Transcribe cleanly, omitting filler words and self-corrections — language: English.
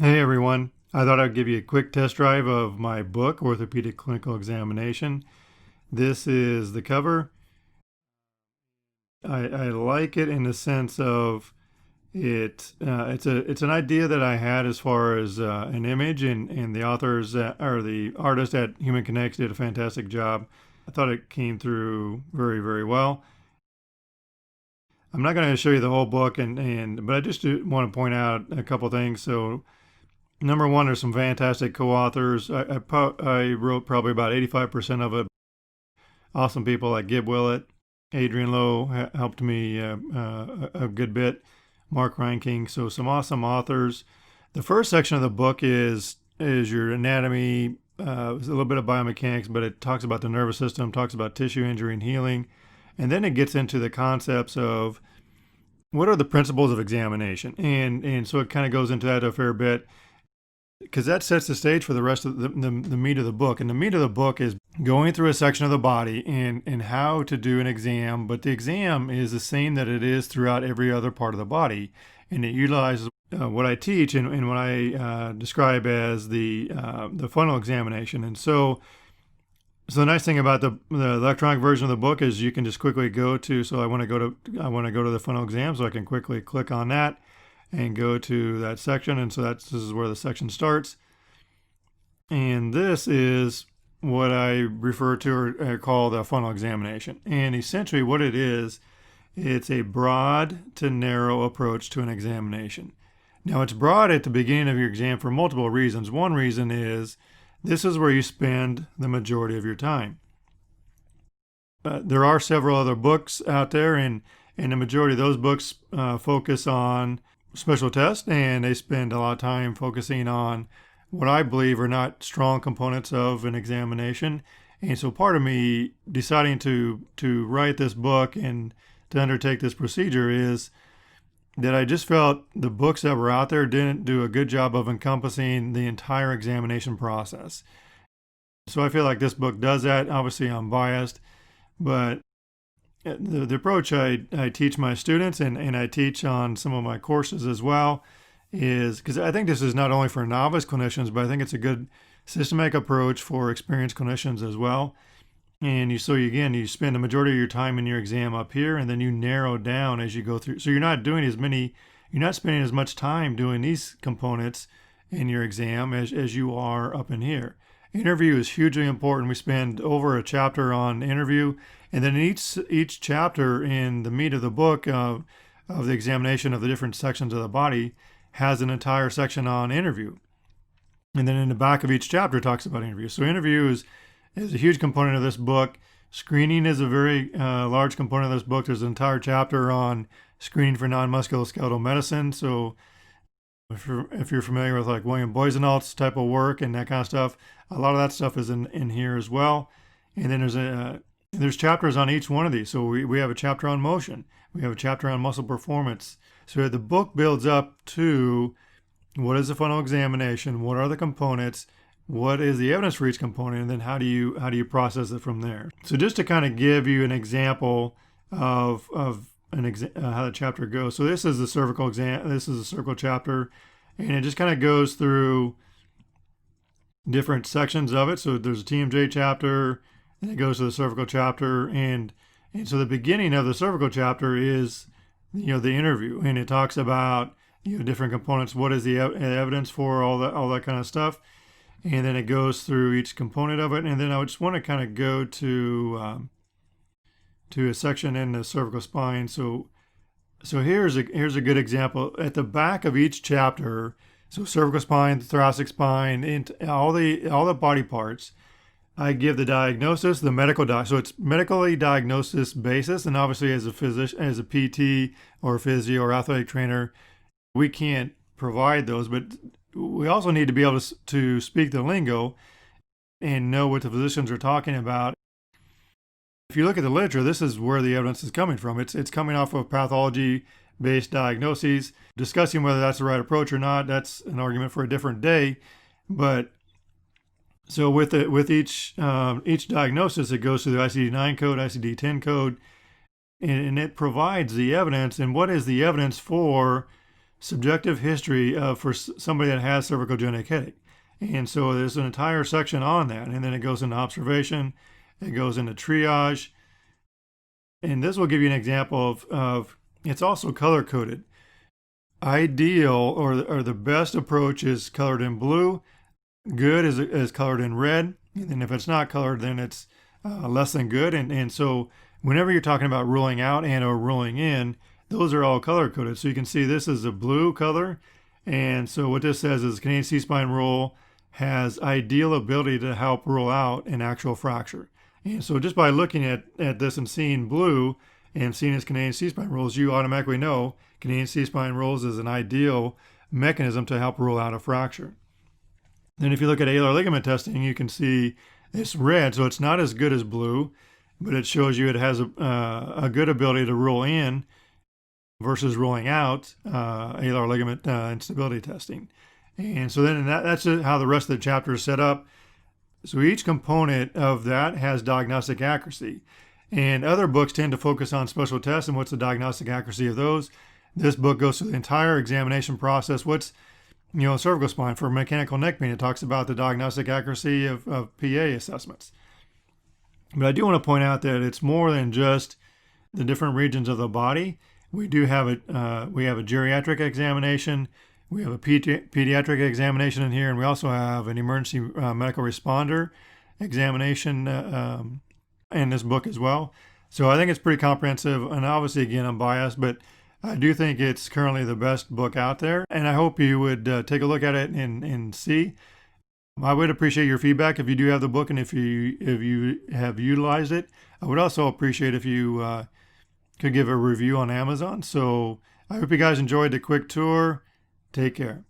Hey everyone, I thought I'd give you a quick test drive of my book, Orthopedic Clinical Examination. This is the cover. I like it in the sense of it's an idea that I had as far as an image, and the authors or the artist at Human Connects did a fantastic job. I thought it came through very, very well. I'm not going to show you the whole book, but I just want to point out a couple things. So number one, there's some fantastic co-authors. I wrote probably about 85% of it. Awesome people like Gib Willett, Adrian Lowe helped me a good bit. Mark Reinking. So some awesome authors. The first section of the book is your anatomy, a little bit of biomechanics, but it talks about the nervous system, talks about tissue injury and healing, and then it gets into the concepts of what are the principles of examination, and so it kind of goes into that a fair bit because that sets the stage for the rest of the meat of the book. And the meat of the book is going through a section of the body and how to do an exam, but the exam is the same that it is throughout every other part of the body, and it utilizes what I teach and what I describe as the funnel examination. And so the nice thing about the electronic version of the book is you can just quickly go to. So I want to go to the funnel exam, so I can quickly click on that and go to that section. And so this is where the section starts. And this is what I refer to or call the funnel examination. And essentially what it is, it's a broad to narrow approach to an examination. Now it's broad at the beginning of your exam for multiple reasons. One reason is this is where you spend the majority of your time. There are several other books out there, and the majority of those books focus on special tests, and they spend a lot of time focusing on what I believe are not strong components of an examination. And so part of me deciding to write this book and to undertake this procedure is that I just felt the books that were out there didn't do a good job of encompassing the entire examination process. So I feel like this book does that. Obviously, I'm biased, but the approach I teach my students and I teach on some of my courses as well is because I think this is not only for novice clinicians, but I think it's a good systematic approach for experienced clinicians as well. And you spend the majority of your time in your exam up here, and then you narrow down as you go through. So you're not spending as much time doing these components in your exam as you are up in here. Interview is hugely important. We spend over a chapter on interview, and then each chapter in the meat of the book of the examination of the different sections of the body has an entire section on interview. And then in the back of each chapter talks about interview. So interview is a huge component of this book. Screening is a very large component of this book. There's an entire chapter on screening for non-musculoskeletal medicine. So if you're familiar with like William Boysenalt's type of work and that kind of stuff, a lot of that stuff is in here as well. And then there's chapters on each one of these. So we have a chapter on motion. We have a chapter on muscle performance. So the book builds up to what is the funnel examination, what are the components, what is the evidence for each component, and then how do you process it from there. So just to kind of give you an example of how the chapter goes. So this is the cervical exam. This is the cervical chapter, and it just kind of goes through different sections of it. So there's a TMJ chapter, and it goes to the cervical chapter, and so the beginning of the cervical chapter is the interview, and it talks about different components. What is the evidence for all that kind of stuff, and then it goes through each component of it. And then I would just want to kind of go to a section in the cervical spine. So here's a good example at the back of each chapter. So cervical spine, thoracic spine, and all the body parts. I give the diagnosis, the medical so it's medically diagnosis basis, and obviously as a physician, as a PT or a physio or athletic trainer, we can't provide those, but we also need to be able to speak the lingo and know what the physicians are talking about. If you look at the literature, this is where the evidence is coming from. It's coming off of pathology-based diagnoses. Discussing whether that's the right approach or not, that's an argument for a different day. But so with each diagnosis, it goes through the ICD-9 code, ICD-10 code, and it provides the evidence. And what is the evidence for subjective history for somebody that has cervicogenic headache. And so there's an entire section on that. And then it goes into observation, it goes into triage. And this will give you an example of it's also color coded. Ideal or the best approach is colored in blue. Good is colored in red. And then if it's not colored, then it's less than good. And so whenever you're talking about ruling out and or ruling in, those are all color coded. So you can see this is a blue color. And so what this says is Canadian C-spine rule has ideal ability to help rule out an actual fracture. And so just by looking at this and seeing blue and seeing its Canadian C-spine rules, you automatically know Canadian C-spine rules is an ideal mechanism to help rule out a fracture. Then if you look at alar ligament testing, you can see it's red, so it's not as good as blue, but it shows you it has a good ability to rule in versus ruling out alar ligament instability testing. And so then that's how the rest of the chapter is set up. So each component of that has diagnostic accuracy. And other books tend to focus on special tests and what's the diagnostic accuracy of those. This book goes through the entire examination process. What's, cervical spine for mechanical neck pain. It talks about the diagnostic accuracy of PA assessments. But I do want to point out that it's more than just the different regions of the body. We do have we have a geriatric examination. We have a pediatric examination in here, and we also have an emergency medical responder examination in this book as well. So I think it's pretty comprehensive, and obviously, again, I'm biased, but I do think it's currently the best book out there, and I hope you would take a look at it and see. I would appreciate your feedback if you do have the book and if you have utilized it. I would also appreciate if you could give a review on Amazon. So I hope you guys enjoyed the quick tour. Take care.